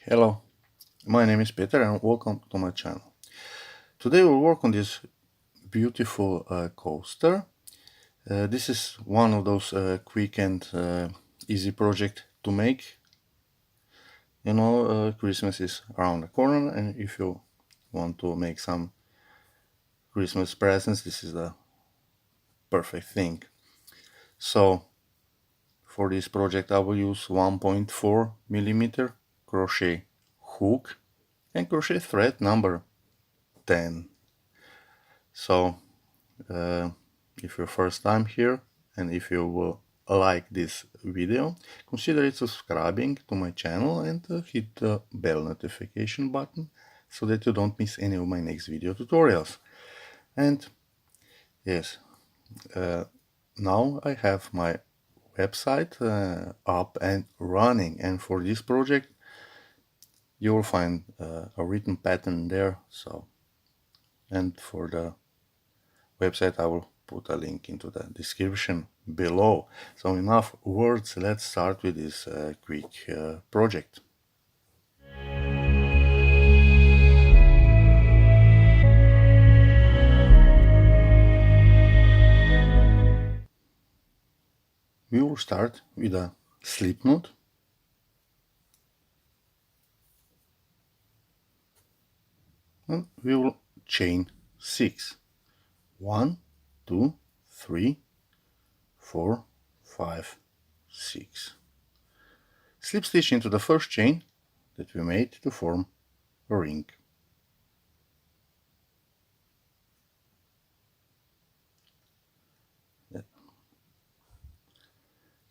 Hello, my name is Peter and welcome to my channel. Today we'll work on this beautiful coaster. This is one of those quick and easy project to make. You know, Christmas is around the corner, and if you want to make some Christmas presents, this is the perfect thing. So for this project I will use 1.4 millimeter crochet hook and crochet thread number 10. So if you're first time here and if you will like this video, consider subscribing to my channel and hit the bell notification button so that you don't miss any of my next video tutorials. And yes, now I have my website up and running, and for this project you will find a written pattern there. So, and for the website I will put a link into the description below. So enough words, let's start with this quick project. We will start with a slip knot, and we will chain 6. 1, 2, 3, 4, 5, 6. Slip stitch into the first chain that we made to form a ring.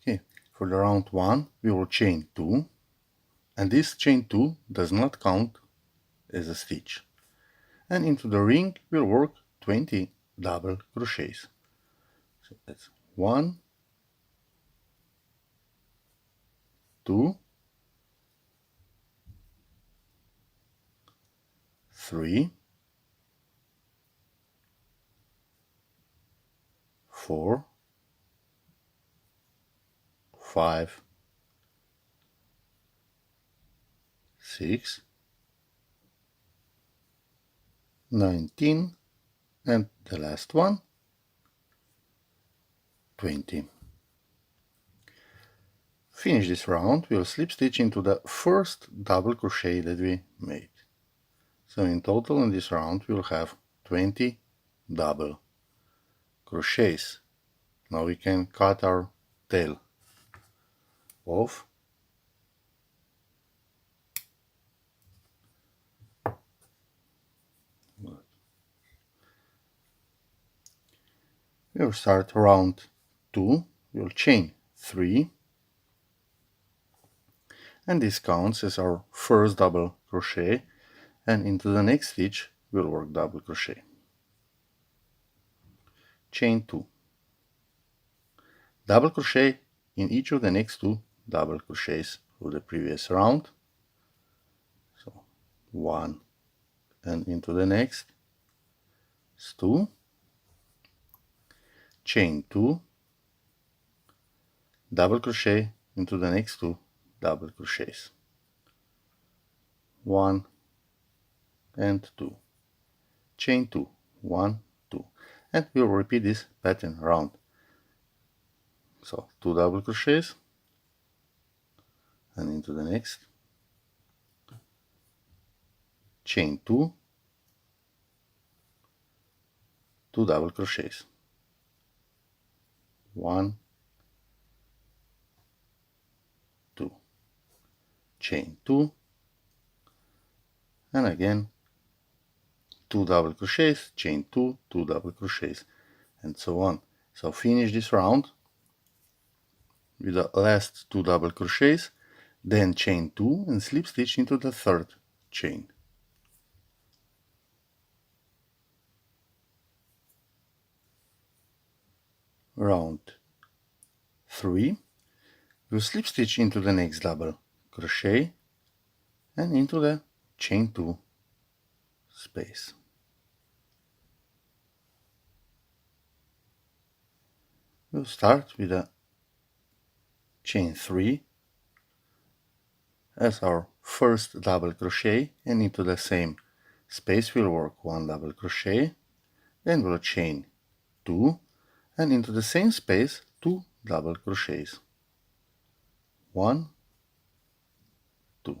Okay, for the round 1 we will chain 2, and this chain 2 does not count as a stitch. And into the ring we'll work 20 double crochets. So that's 1, 2, 3, 4, 5, 6, 19, and the last one, 20. Finish this round, we'll slip stitch into the first double crochet that we made. So in total in this round we'll have 20 double crochets. Now we can cut our tail off. We'll start round 2, we'll chain 3, and this counts as our first double crochet, and into the next stitch we'll work double crochet. Chain 2. Double crochet in each of the next 2 double crochets of the previous round. So 1, and into the next is 2. Chain 2, double crochet into the next 2 double crochets. 1 and 2. Chain 2, 1, 2. And we'll repeat this pattern around. So 2 double crochets and into the next. Chain 2, 2 double crochets. 1, 2. Chain 2, and again 2 double crochets, chain 2, 2 double crochets, and so on. So finish this round with the last 2 double crochets, then chain 2 and slip stitch into the third chain. Round 3, we'll slip stitch into the next double crochet and into the chain 2 space. We'll start with a chain 3 as our first double crochet, and into the same space we'll work 1 double crochet, then we'll chain 2, and into the same space 2 double crochets. 1, 2.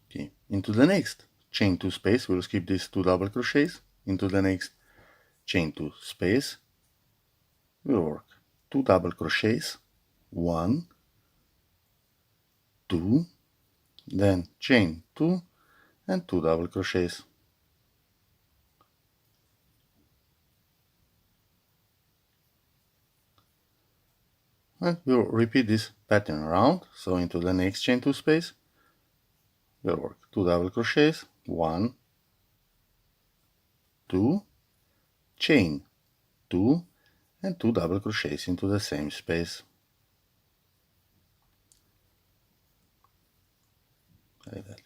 Okay. Into the next chain 2 space, we'll skip these 2 double crochets. Into the next chain 2 space, we'll work 2 double crochets, 1, 2, then chain 2 and 2 double crochets. And we'll repeat this pattern around. So into the next chain 2 space, we'll work 2 double crochets, 1, 2, chain 2 and 2 double crochets into the same space. Like that.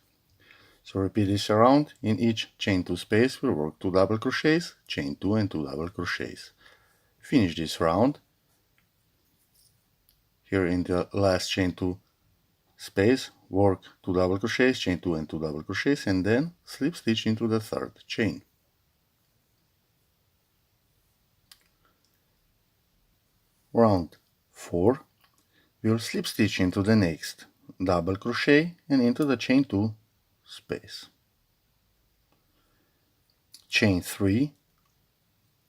So repeat this around. In each chain 2 space we'll work 2 double crochets, chain 2 and 2 double crochets. Finish this round. Here in the last chain 2 space, work 2 double crochets, chain 2 and 2 double crochets, and then slip stitch into the third chain. Round 4, we'll slip stitch into the next double crochet and into the chain 2 space. Chain 3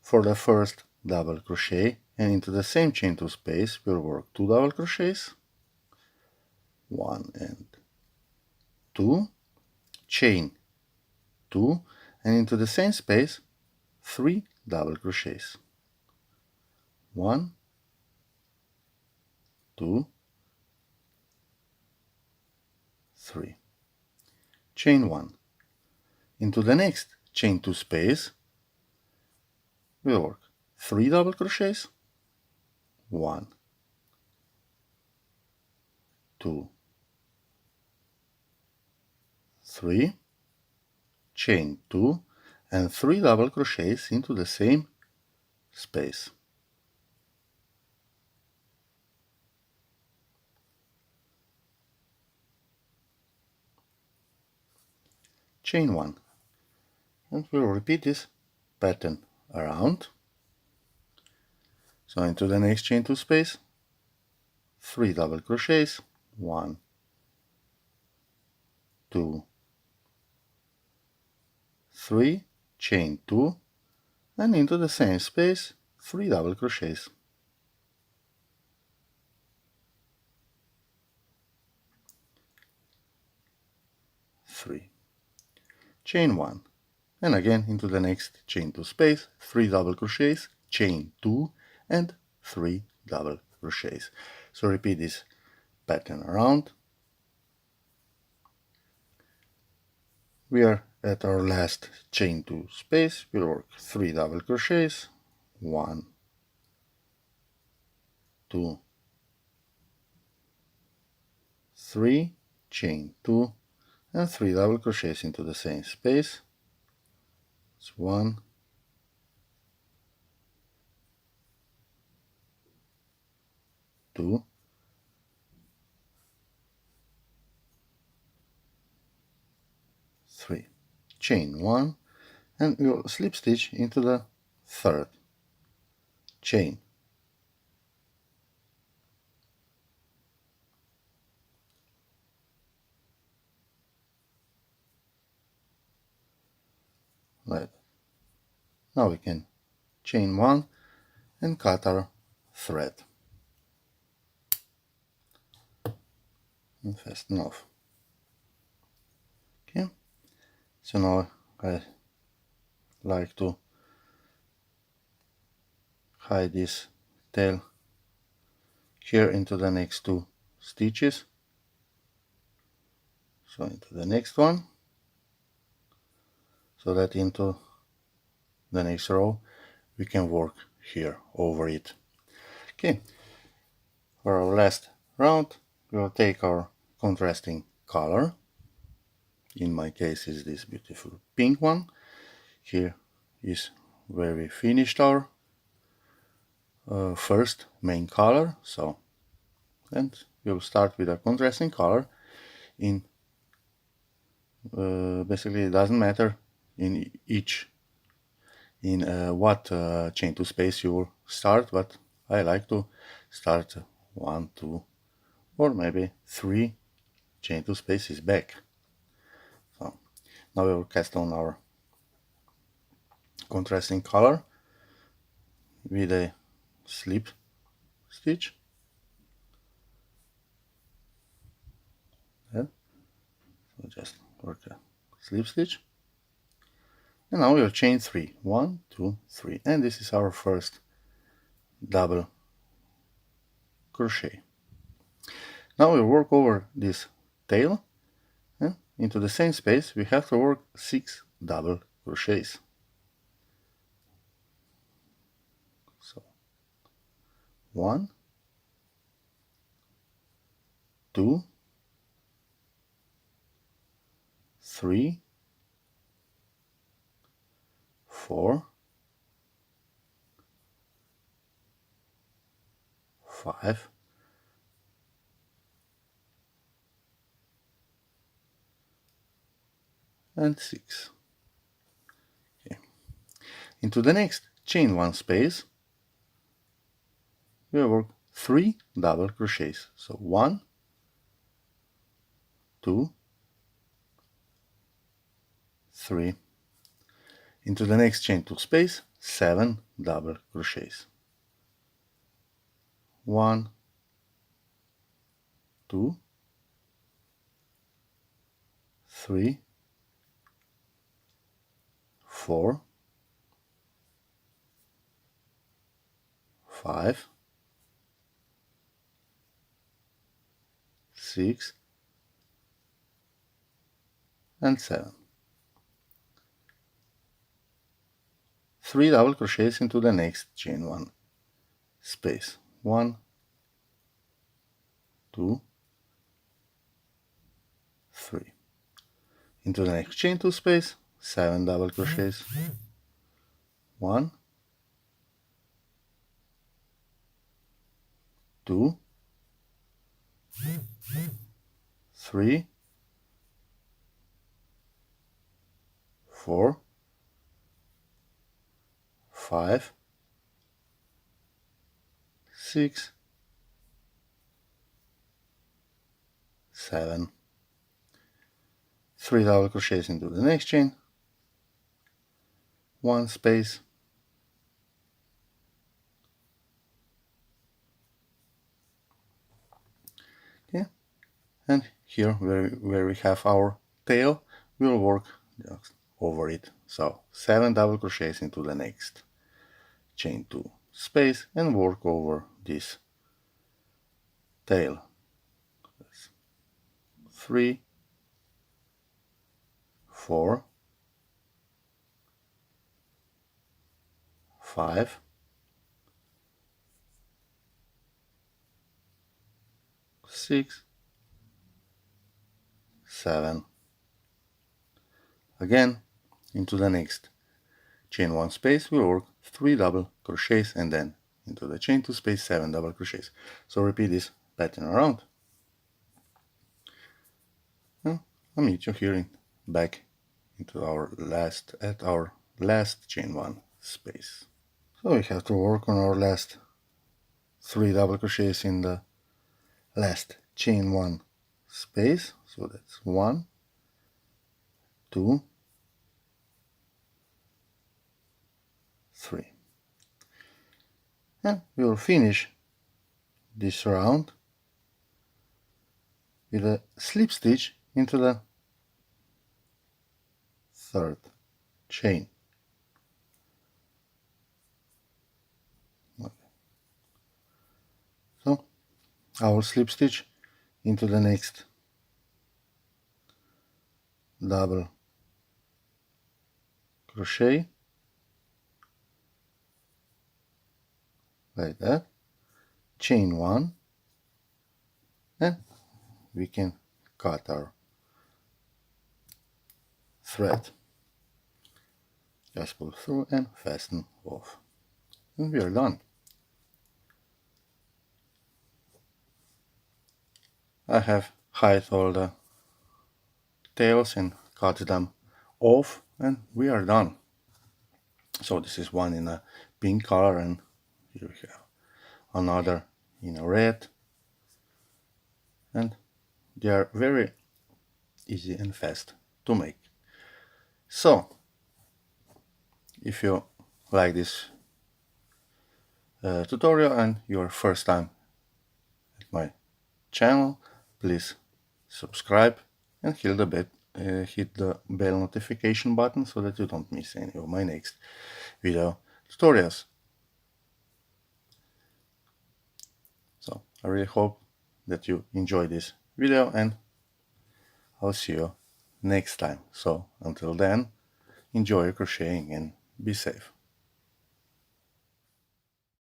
for the first double crochet, and into the same chain 2 space we'll work 2 double crochets, 1 and 2, chain 2, and into the same space 3 double crochets. 1, 2, 3. Chain 1. Into the next chain 2 space we'll work 3 double crochets, 1, 2, 3, chain 2 and 3 double crochets into the same space. Chain 1, and we'll repeat this pattern around. So into the next chain 2 space, 3 double crochets, 1, 2, 3, chain 2, and into the same space 3 double crochets. Three, chain 1, and again into the next chain 2 space, 3 double crochets, chain 2 and 3 double crochets. So repeat this pattern around. We are at our last chain 2 space. We'll work 3 double crochets, 1, 2, 3, chain 2 and 3 double crochets into the same space. It's 1, 2, 3, chain 1, and we'll slip stitch into the third chain. Like that. Now we can chain 1 and cut our thread and fasten off. Okay, so now I like to hide this tail here into the next 2 stitches. So into the next one, so that into the next row we can work here over it. Okay, for our last round we'll take our contrasting color. In my case is this beautiful pink one. Here is where we finished our first main color. So, and we'll start with a contrasting color in basically it doesn't matter in what chain to space you will start, but I like to start 1, 2, or maybe 3 chain to spaces back. So now we will cast on our contrasting color with a slip stitch. So just work a slip stitch. And now we'll chain 3. 1, 2, 3. And this is our first double crochet. Now we'll work over this tail, and into the same space we have to work 6 double crochets. So 1, 2, 3, 4, 5, 6. Okay. Into the next chain 1 space we will work 3 double crochets. So 1, 2, 3. Into the next chain 2 space 7 double crochets. 1, 2, 3, 4, 5, 6, and 7. 3 double crochets into the next chain 1 space. 1, 2, 3. Into the next chain 2 space 7 double crochets. 1, 2, 3, 4, 5, 6, 7. 3 double crochets into the next chain 1 space. Okay, and here where we have our tail we'll work just over it. So 7 double crochets into the next chain 2 space and work over this tail. That's 3, 4, 5, 6, 7. Again into the next chain 1 space we work 3 double crochets and then into the chain 2 space 7 double crochets. So repeat this pattern around. And I'll meet you here back into our last chain 1 space. So we have to work on our last 3 double crochets in the last chain 1 space. So that's 1, 2, 3. And we will finish this round with a slip stitch into the 3rd chain. Okay. So I will slip stitch into the next double crochet like that, chain 1, and we can cut our thread. Just pull through and fasten off, and we are done. I have hide all the tails and cut them off, and we are done. So this is one in a pink color, and here we have another in a red, and they are very easy and fast to make. So if you like this tutorial and your first time at my channel, please subscribe and hit the bell notification button so that you don't miss any of my next video tutorials. So I really hope that you enjoy this video, and I'll see you next time. So until then, enjoy crocheting and be safe.